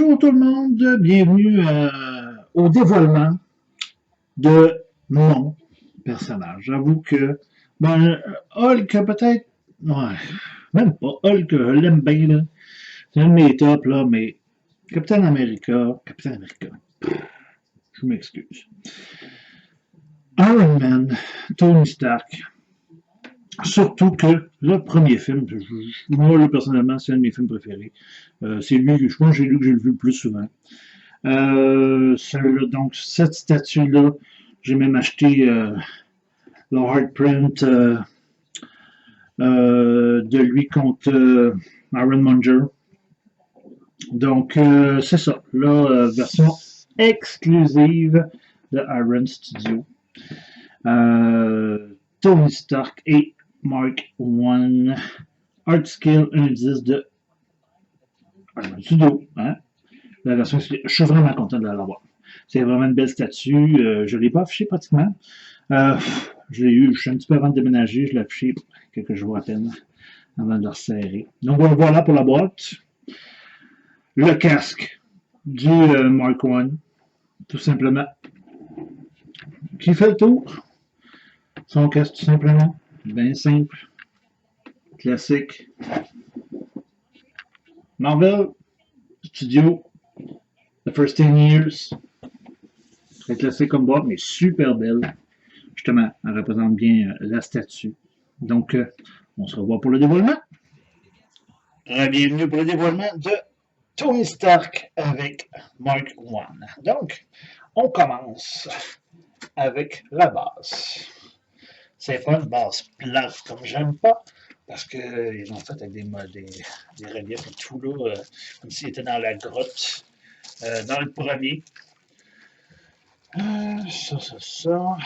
Bonjour tout le monde, bienvenue au dévoilement de mon personnage. J'avoue que Hulk peut-être, ouais, même pas Hulk, je l'aime bien là. C'est un de mes tops là, mais Captain America, je m'excuse. Iron Man, Tony Stark. Surtout que le premier film, moi là, personnellement, c'est un de mes films préférés. C'est lui que je pense que j'ai lu le plus souvent. Donc, cette statue-là, j'ai même acheté le hard print de lui contre Iron Monger. Donc, c'est ça. Là, version exclusive de Iron Studio. Tony Stark et Mark I. Art Scale 1.10 de Iron Studio. Hein? La version, je suis vraiment content de l'avoir. C'est vraiment une belle statue. Je ne l'ai pas affiché pratiquement. Je l'ai eu, je suis un petit peu avant de déménager. Je l'ai affiché quelques jours à peine avant de le resserrer. Donc voilà pour la boîte. Le casque du Mark I, tout simplement. Qui fait le tour? Son casque, tout simplement. Bien simple. Classique. Marvel Studio. The First 10 Years. Très classique comme boîte, mais super belle. Justement, elle représente bien la statue. Donc, on se revoit pour le dévoilement. Bienvenue pour le dévoilement de Tony Stark avec Mark I. Donc, on commence avec la base. C'est pas une base plate comme j'aime pas, parce qu'ils ont fait avec des reliefs et tout, là, comme s'il était dans la grotte, dans le premier. Ça.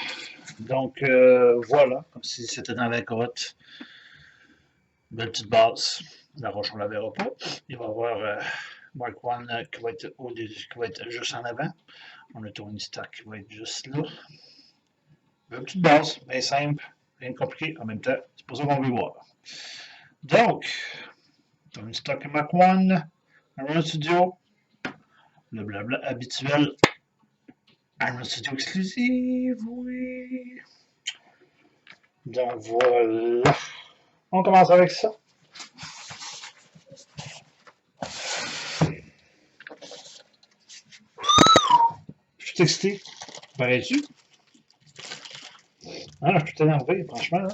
Donc, voilà, comme si c'était dans la grotte. Belle petite base. La roche, on ne la verra pas. Il va y avoir Mark I qui va être juste en avant. On a Tony Stark qui va être juste là. Une petite base, bien simple, rien de compliqué en même temps. C'est pour ça qu'on veut voir. Donc, Tony Stark et Mark I, Iron Studio, le blabla habituel. Iron Studio exclusive, oui. Donc voilà. On commence avec ça. Je suis excité. Parais-tu? Ah, je suis tout énervé, franchement. Là.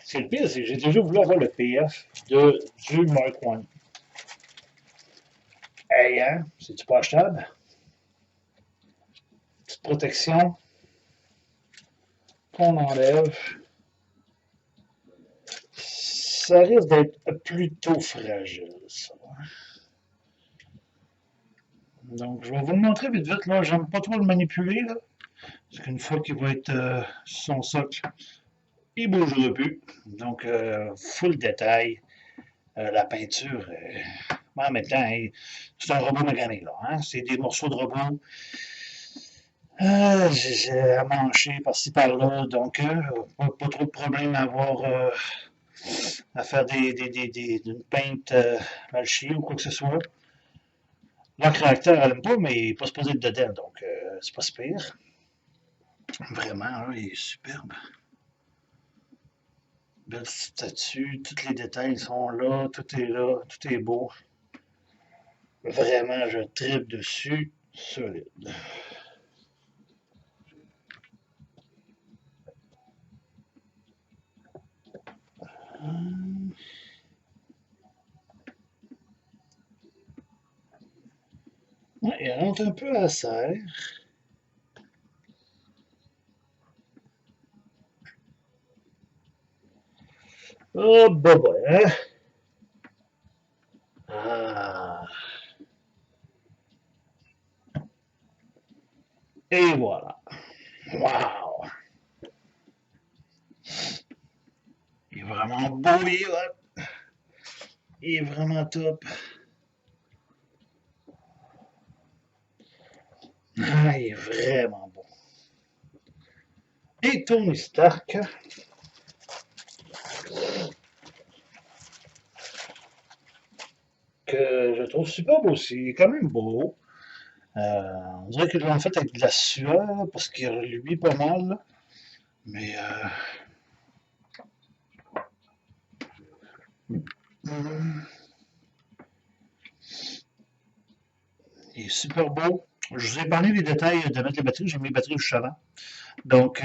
C'est le pire, c'est que j'ai déjà voulu avoir le PF du Mark I. Hey, hein? C'est-tu pas achetable? Petite protection qu'on enlève. Ça risque d'être plutôt fragile, ça. Donc, je vais vous le montrer vite vite. Là, j'aime pas trop le manipuler. Là, parce qu'une fois qu'il va être sur son socle, il ne bougera plus. Donc, full détail. La peinture, en même temps, c'est un robot magané. Là, hein? C'est des morceaux de robot à mancher par-ci par-là. Donc, pas trop de problème à avoir à faire d'une peinte mal chiée ou quoi que ce soit. Leur caractère, elle n'aime pas, mais il n'est pas supposé être dedans, donc c'est pas si pire. Vraiment, là, il est superbe. Belle statue, tous les détails sont là, tout est beau. Vraiment, je tripe dessus, solide. Ouais, il rentre un peu à serre. Oh, bah, hein? Ah. Et voilà. Wow! Il est vraiment beau, il est vraiment top. Ah, il est vraiment beau. Et Tony Stark. que je trouve superbe aussi. Il est quand même beau. On dirait qu'ils l'ont fait avec de la sueur parce qu'il reluit pas mal. Mais hum, il est super beau. Je vous ai parlé des détails de mettre les batteries. J'ai mis les batteries juste avant. Donc,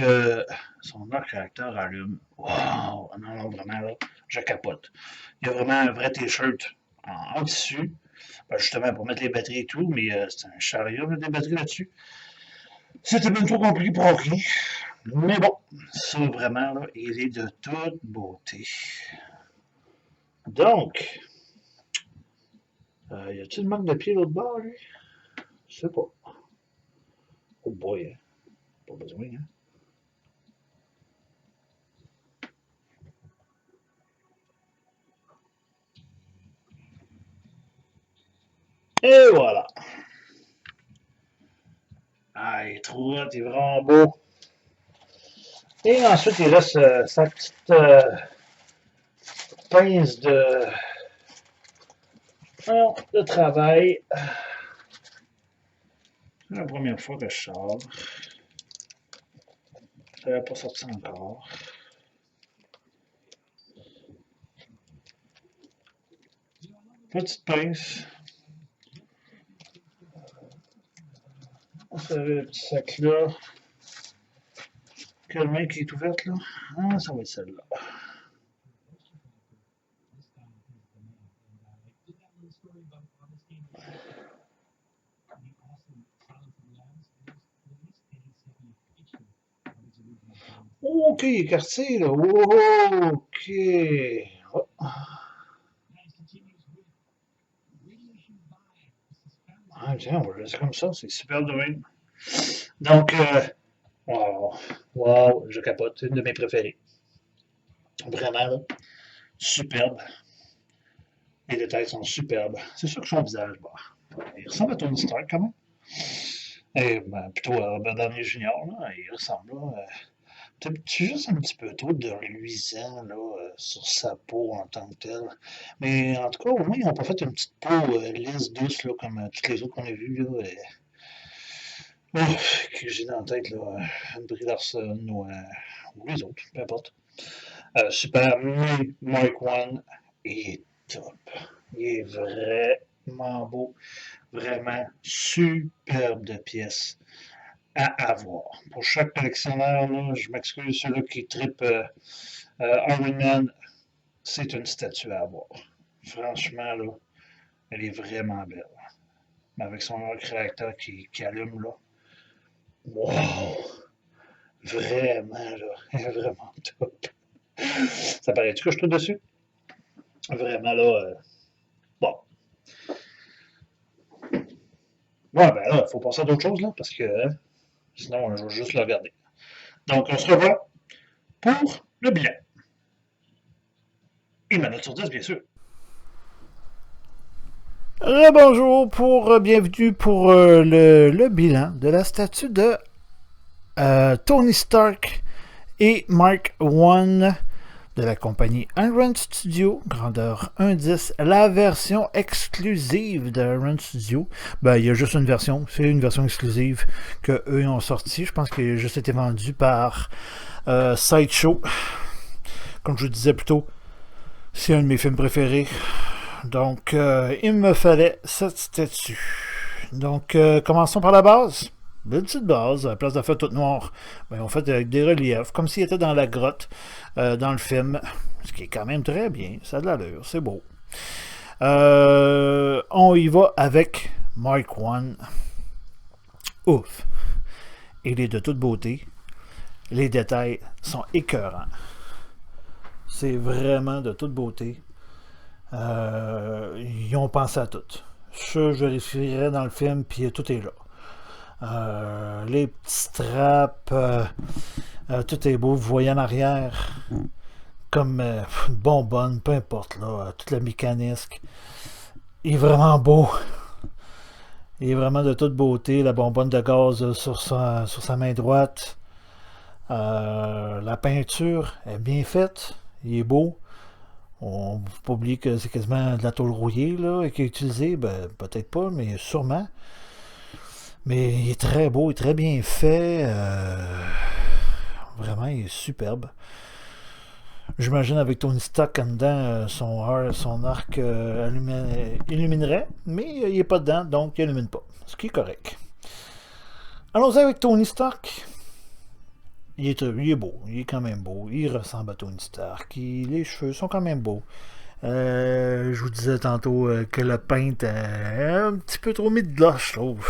son arc réacteur allume. Wow! Non, non, vraiment, là, je capote. Il y a vraiment un vrai t-shirt en tissu. Ben, justement, pour mettre les batteries et tout, mais c'est un chariot, mettre des batteries là-dessus. C'était même trop compliqué pour OK. Mais bon, ça, vraiment, là, il est de toute beauté. Donc, y a-t-il une marque de pied l'autre bord, lui? Je sais pas. Oh boy, hein. Pas besoin, hein. Et voilà. Ah, il est trop hot, il est vraiment beau. Et ensuite, il reste sa petite pince de travail. C'est la première fois que je sors. Ça n'avait pas sorti encore. Petite pince. On savait le petit sac là. Quelle main qui est ouverte là? Ah, ça va être celle-là. Ok, quartier là. Oh, ok. Oh. Ah, tiens, on va laisser comme ça. C'est super de même. Donc, wow, wow, je capote. C'est une de mes préférées. Vraiment, là. Superbe. Les détails sont superbes. C'est sûr que son visage, bah, il ressemble à Tony Stark quand même. Et ben, plutôt à Robert Downey Jr., là, il ressemble là. C'est juste un petit peu trop de luisant là, sur sa peau en tant que telle. Mais en tout cas, au moins, ils n'ont pas fait une petite peau lisse, douce, là, comme toutes les autres qu'on a vues. Là, que j'ai dans la tête, là, Brie Larson ou les autres, peu importe. Super, mais Mark One est top. Il est vraiment beau, vraiment superbe de pièces à avoir. Pour chaque collectionneur, là, je m'excuse, ceux-là qui trippent Iron Man, c'est une statue à avoir. Franchement, là, elle est vraiment belle. Mais avec son arc réacteur qui allume, là, wow! Vraiment, là, elle est vraiment top. Ça paraît-tu que je trouve dessus? Vraiment, là, bon. Ouais, ben là, il faut passer à d'autres choses, là, parce que sinon, je vais juste le regarder. Donc, on se revoit pour le bilan. Et ma note sur 10, bien sûr. Bonjour pour bienvenue pour le bilan de la statue de Tony Stark et Mark I de la compagnie Iron Studio, grandeur 1.10, la version exclusive de Iron Studio. Ben, il y a juste une version, c'est une version exclusive que eux ont sorti. Je pense qu'il a juste été vendu par Sideshow. Comme je vous disais plus tôt, c'est un de mes films préférés. Donc, il me fallait cette statue. Donc, commençons par la base. Une petite base, à la place de faire toute noire, ben, on fait avec des reliefs, comme s'il était dans la grotte dans le film, ce qui est quand même très bien, ça a de l'allure, c'est beau. On y va avec Mark I. Ouf! Il est de toute beauté. Les détails sont écœurants. C'est vraiment de toute beauté. Ils ont pensé à tout. Ça, je vérifierai dans le film, puis tout est là. Les petits straps, tout est beau. Vous voyez en arrière, comme une bonbonne, peu importe, là, tout le mécanisme. Il est vraiment beau. Il est vraiment de toute beauté. La bonbonne de gaz sur sa main droite. La peinture est bien faite. Il est beau. On ne faut pas oublier que c'est quasiment de la tôle rouillée là, qui est utilisée. Ben, peut-être pas, mais sûrement. Mais il est très beau, il est très bien fait. Vraiment, il est superbe. J'imagine avec Tony Stark en dedans, son arc illuminerait, mais il n'est pas dedans, donc il illumine pas. Ce qui est correct. Allons-y avec Tony Stark. Il est beau, il est quand même beau. Il ressemble à Tony Stark. Les cheveux sont quand même beaux. Je vous disais tantôt que le peintre est un petit peu trop mis de blush, je trouve.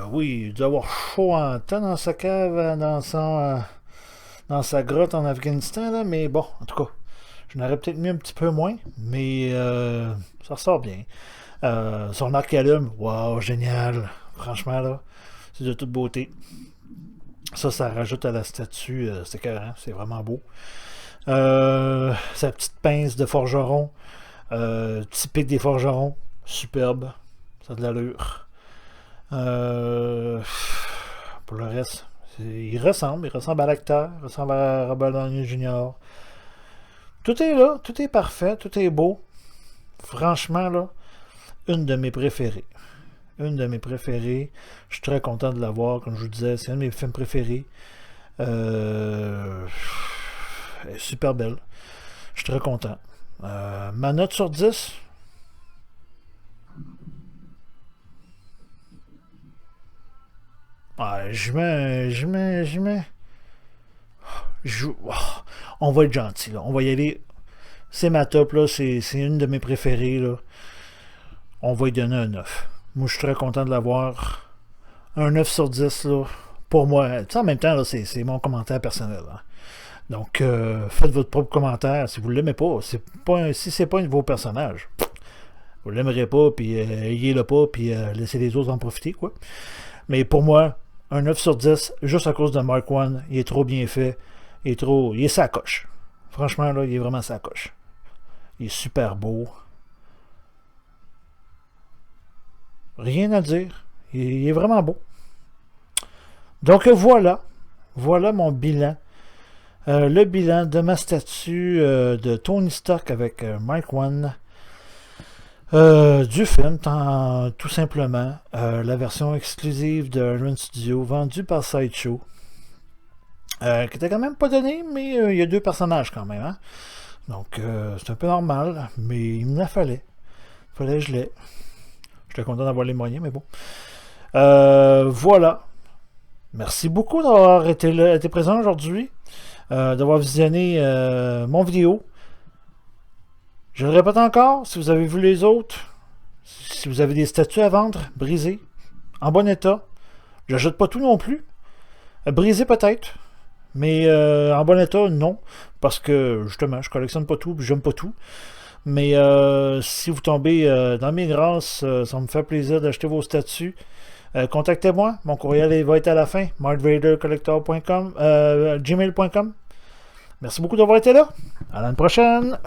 Oui, il doit avoir chaud en temps dans sa cave, dans sa grotte en Afghanistan, là, mais bon, en tout cas, je n'aurais peut-être mis un petit peu moins, mais ça ressort bien. Son arc allume, wow, génial. Franchement, là, c'est de toute beauté. Ça rajoute à la statue, c'est écœurant, c'est vraiment beau. Sa petite pince de forgeron, typique des forgerons, superbe, ça a de l'allure. Pour le reste, il ressemble à l'acteur, il ressemble à Robert Downey Jr. Tout est là, tout est parfait, tout est beau. Franchement, là, une de mes préférées. Une de mes préférées. Je suis très content de la voir, comme je vous disais, c'est un de mes films préférés. Elle est super belle. Je suis très content. Ma note sur 10. Je mets. On va être gentil, là. On va y aller. C'est ma top, là. C'est une de mes préférées, là. On va y donner un 9. Moi, je suis très content de l'avoir. Un 9 sur 10, là. Pour moi. En même temps, là, c'est mon commentaire personnel. Hein. Donc, faites votre propre commentaire. Si vous ne l'aimez pas, si c'est pas un de vos personnages, vous ne l'aimerez pas, puis ayez-le pas, puis laissez les autres en profiter, quoi. Mais pour moi, un 9 sur 10, juste à cause de Mark One, il est trop bien fait. Il est sacoche. Franchement, là, il est vraiment sacoche. Il est super beau. Rien à dire. Il est vraiment beau. Donc voilà. Voilà mon bilan. Le bilan de ma statue de Tony Stark avec Mark One. Du film, tout simplement. La version exclusive de Iron Studio, vendue par Sideshow. Qui était quand même pas donnée, mais il y a 2 personnages quand même. Hein? Donc, c'est un peu normal, mais il me la fallait. Fallait que je l'ai. J'étais content d'avoir les moyens, mais bon. Voilà. Merci beaucoup d'avoir été présent aujourd'hui, d'avoir visionné mon vidéo. Je le répète encore, si vous avez vu les autres, si vous avez des statues à vendre, brisées, en bon état, je n'achète pas tout non plus. Brisées peut-être, mais en bon état, non. Parce que, justement, je collectionne pas tout, puis j'aime pas tout. Mais si vous tombez dans mes grâces, ça me fait plaisir d'acheter vos statues. Contactez-moi, mon courriel va être à la fin, markvadercollector.com, gmail.com. Merci beaucoup d'avoir été là. À l'année prochaine.